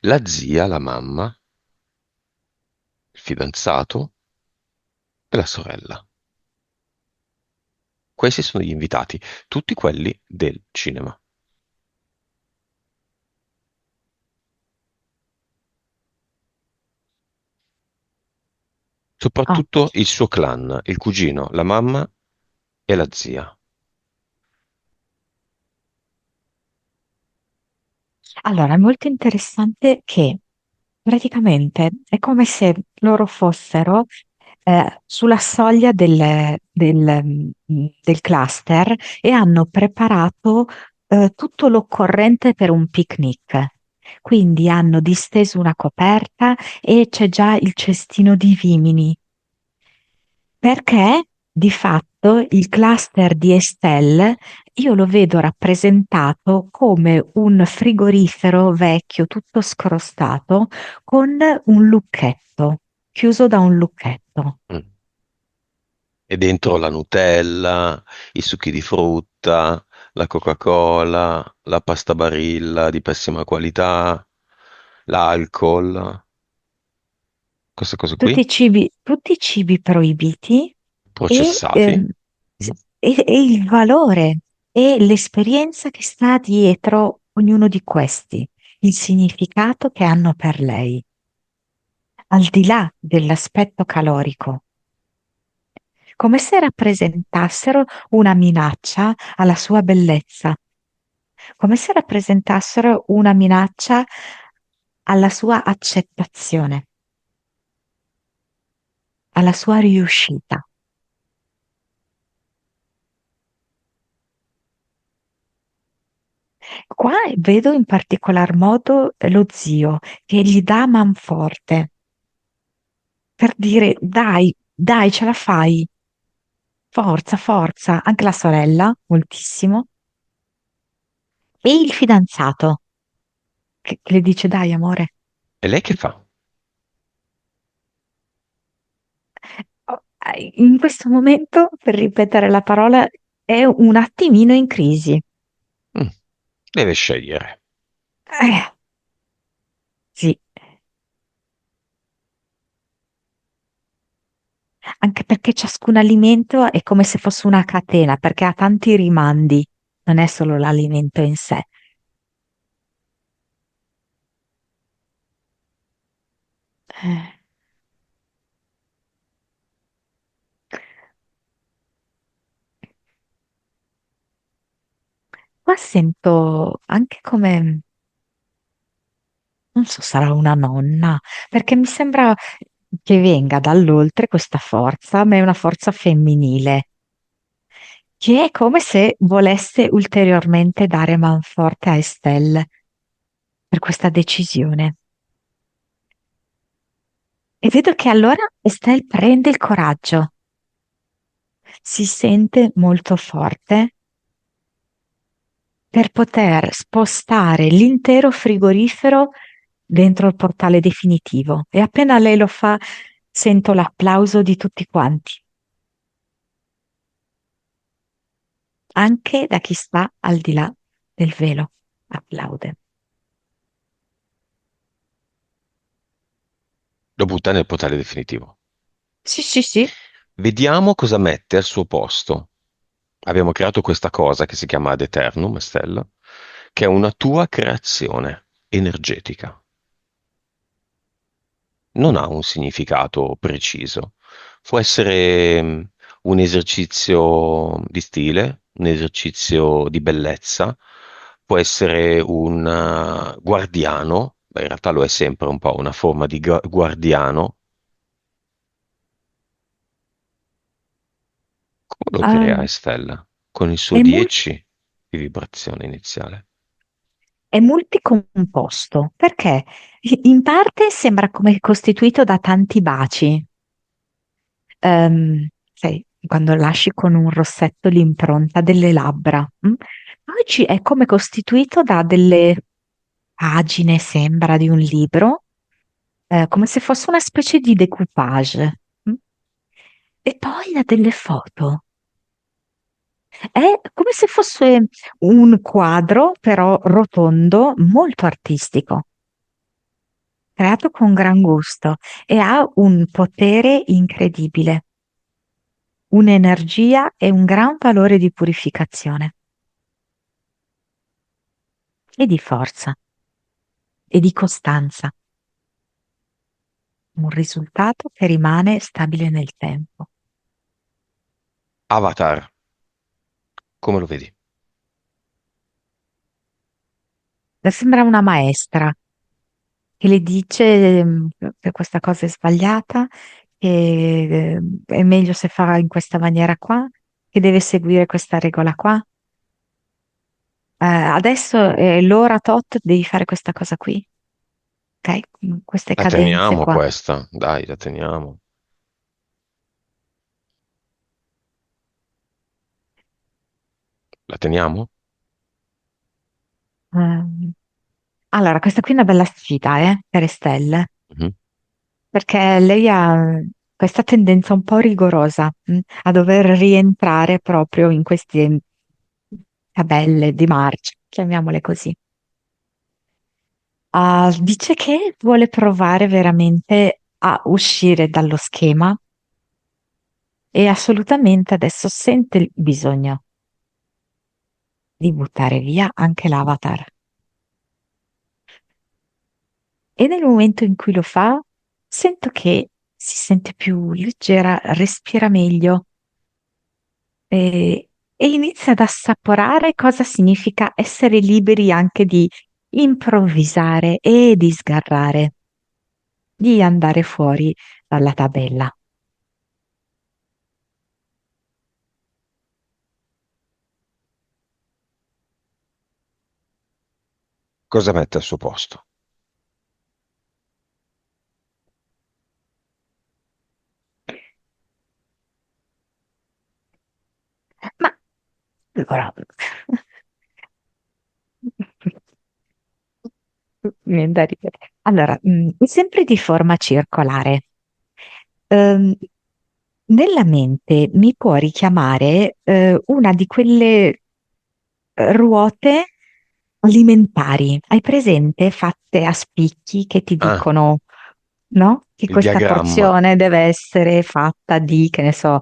la zia, la mamma, il fidanzato e la sorella. Questi sono gli invitati, tutti quelli del cinema. Oh, Soprattutto il suo clan, il cugino, la mamma e la zia. allora, è molto interessante che praticamente è come se loro fossero sulla soglia del cluster e hanno preparato tutto l'occorrente per un picnic. Quindi hanno disteso una coperta e c'è già il cestino di vimini, perché di fatto il cluster di Estelle io lo vedo rappresentato come un frigorifero vecchio, tutto scrostato, con un lucchetto, chiuso da un lucchetto. Mm. E dentro la Nutella, i succhi di frutta, la Coca-Cola, la pasta Barilla di pessima qualità, l'alcol, queste cose qui, Tutti i cibi proibiti e, processati. e il valore e l'esperienza che sta dietro ognuno di questi, il significato che hanno per lei, al di là dell'aspetto calorico, come se rappresentassero una minaccia alla sua bellezza, come se rappresentassero una minaccia alla sua accettazione, alla sua riuscita. Qua vedo in particolar modo lo zio che gli dà manforte per dire dai, dai, ce la fai, forza, forza, anche la sorella, moltissimo, e il fidanzato che le dice dai, amore. E lei che fa? Oh, in questo momento, per ripetere la parola, è un attimino in crisi. Mm, deve scegliere. Eh, sì, anche perché ciascun alimento è come se fosse una catena, perché ha tanti rimandi, non è solo l'alimento in sé. Eh, Qua sento anche come, non so, sarà una nonna, perché mi sembra che venga dall'oltre questa forza, ma è una forza femminile, che è come se volesse ulteriormente dare manforte a Estelle per questa decisione. E vedo che allora Estelle prende il coraggio, si sente molto forte per poter spostare l'intero frigorifero dentro il portale definitivo. E appena lei lo fa, sento l'applauso di tutti quanti, anche da chi sta al di là del velo. Applaude. Lo butta nel portale definitivo. Sì, sì, sì. Vediamo cosa mette al suo posto. Abbiamo creato questa cosa che si chiama Ad Eternum, Stella, che è una tua creazione energetica. Non ha un significato preciso. Può essere un esercizio di stile, un esercizio di bellezza, può essere un guardiano, beh, in realtà lo è sempre un po' una forma di guardiano. Come lo crea Um, Estella? Con il suo è, mul- 10 di vibrazione iniziale. è multicomposto perché in parte sembra come costituito da tanti baci. Sai, quando lasci con un rossetto l'impronta delle labbra. Poi è come costituito da delle pagine, sembra, di un libro, come se fosse una specie di decoupage. Mm? E poi ha delle foto. È come se fosse un quadro, però rotondo, molto artistico, creato con gran gusto e ha un potere incredibile, un'energia e un gran valore di purificazione e di forza e di costanza, un risultato che rimane stabile nel tempo. Avatar, come lo vedi? Le sembra una maestra che le dice che questa cosa è sbagliata, che è meglio se fa in questa maniera qua, che deve seguire questa regola qua. Adesso è l'ora tot, devi fare questa cosa qui, ok? Queste La cadenze teniamo qua. questa, dai, la teniamo. La teniamo? Ehm, allora, questa qui è una bella sfida, per Estelle, Mhm. perché lei ha questa tendenza un po' rigorosa, a dover rientrare proprio in queste tabelle di marcia, chiamiamole così. Dice che vuole provare veramente a uscire dallo schema e assolutamente adesso sente il bisogno di buttare via anche l'avatar. E nel momento in cui lo fa, sento che si sente più leggera, respira meglio e inizia ad assaporare cosa significa essere liberi anche di improvvisare e di sgarrare, di andare fuori dalla tabella. Cosa mette al suo posto? Ma allora, mi viene da ridere. Allora, è sempre di forma circolare. Ehm, Nella mente mi può richiamare una di quelle ruote alimentari. Hai presente fatte a spicchi che ti Ah, dicono, no? Che il questa diagramma. porzione deve essere fatta di, che ne so,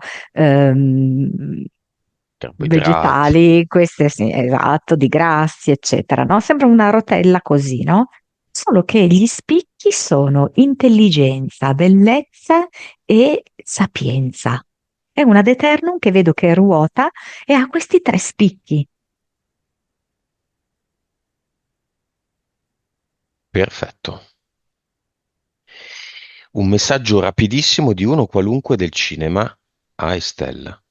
Carboidrati. vegetali, queste sì, esatto, di grassi, eccetera, no? Sembra una rotella così, no? Solo che gli spicchi sono intelligenza, bellezza e sapienza. È una ad eternum che vedo che ruota e ha questi tre spicchi. Perfetto. Un messaggio rapidissimo di uno qualunque del cinema a Estelle.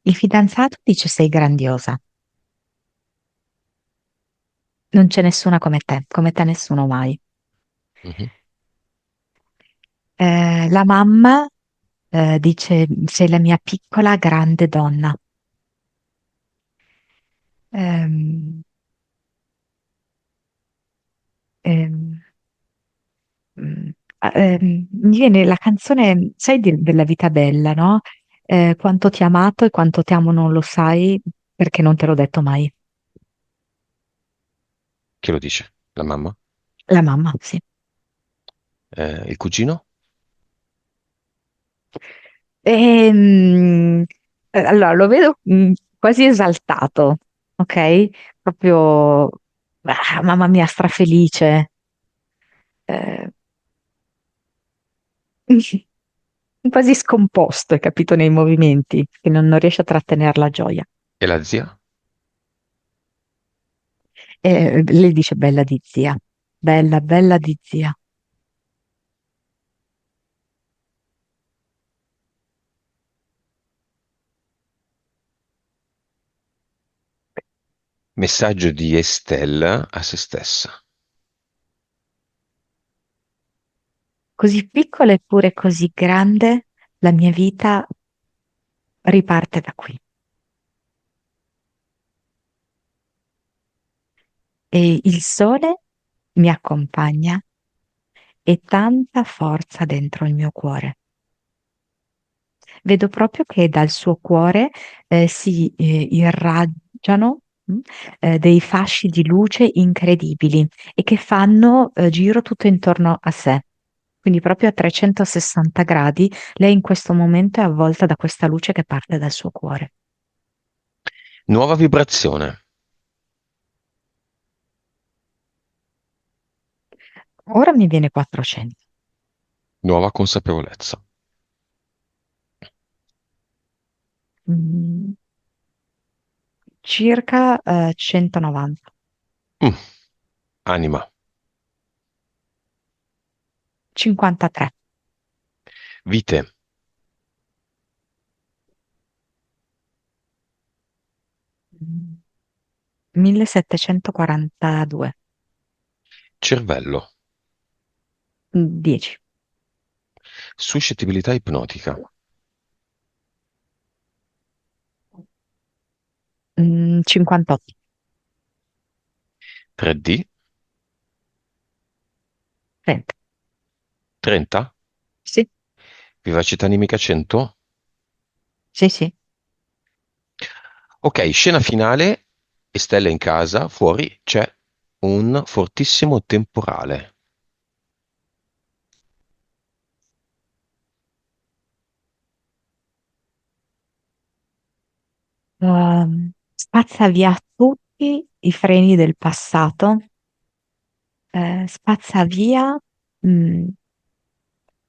Il fidanzato dice sei grandiosa, non c'è nessuna come te nessuno mai. Mhm. La mamma dice sei la mia piccola grande donna. Ehm, ehm, mm, Mi viene la canzone, sai, della vita bella, no? Quanto ti ho amato e quanto ti amo non lo sai perché non te l'ho detto mai. Chi lo dice? La mamma? La mamma, sì. Il cugino? Ehm, allora, lo vedo quasi esaltato, ok? Proprio, mamma mia, strafelice. Eh, quasi scomposto, hai capito, nei movimenti, che non riesce a trattenere la gioia. E la zia? E lei dice bella di zia, bella, bella di zia. Messaggio di Estelle a se stessa. Così piccola eppure così grande, la mia vita riparte da qui. E il sole mi accompagna e tanta forza dentro il mio cuore. Vedo proprio che dal suo cuore si irraggiano dei fasci di luce incredibili e che fanno giro tutto intorno a sé. Quindi proprio a 360 gradi, lei in questo momento è avvolta da questa luce che parte dal suo cuore. Nuova vibrazione, Ora mi viene 400. nuova consapevolezza. Mm, circa 190. Mm, anima, 53. vite, Mm, 1742. cervello, 10. suscettibilità ipnotica, 58. 3D, 30. 30, Sì, vivacità animica 100. sì, sì. Ok, scena finale, Estelle è in casa, fuori c'è un fortissimo temporale. Spazza via tutti i freni del passato, spazza via mh,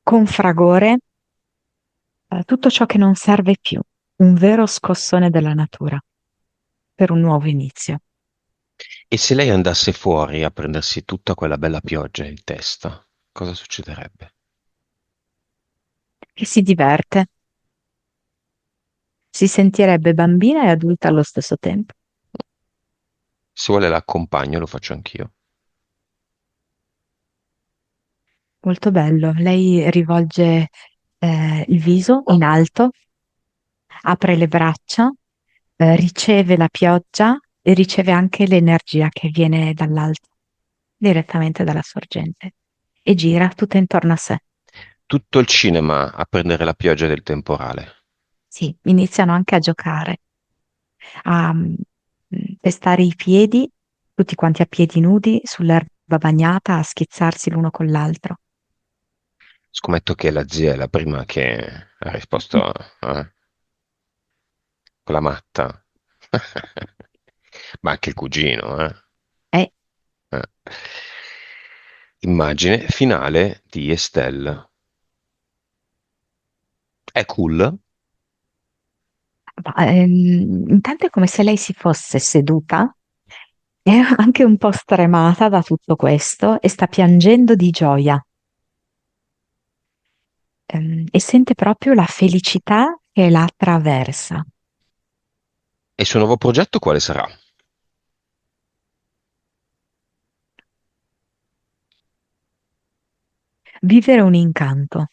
con fragore tutto ciò che non serve più, un vero scossone della natura per un nuovo inizio. E se lei andasse fuori a prendersi tutta quella bella pioggia in testa, cosa succederebbe? Che si diverte, si sentirebbe bambina e adulta allo stesso tempo. Se vuole l'accompagno, lo faccio anch'io. Molto bello. Lei rivolge il viso in alto, apre le braccia, riceve la pioggia e riceve anche l'energia che viene dall'alto, direttamente dalla sorgente, e gira tutto intorno a sé. Tutto il cinema a prendere la pioggia del temporale. Sì, iniziano anche a giocare, a pestare i piedi, tutti quanti a piedi nudi, sull'erba bagnata, a schizzarsi l'uno con l'altro. Scommetto che la zia è la prima che ha risposto, con la matta. Ma anche il cugino, eh. Eh, Eh. Immagine finale di Estelle. È cool? intanto è come se lei si fosse seduta, è anche un po' stremata da tutto questo e sta piangendo di gioia, e sente proprio la felicità che la attraversa. E il suo nuovo progetto quale sarà? Vivere un incanto.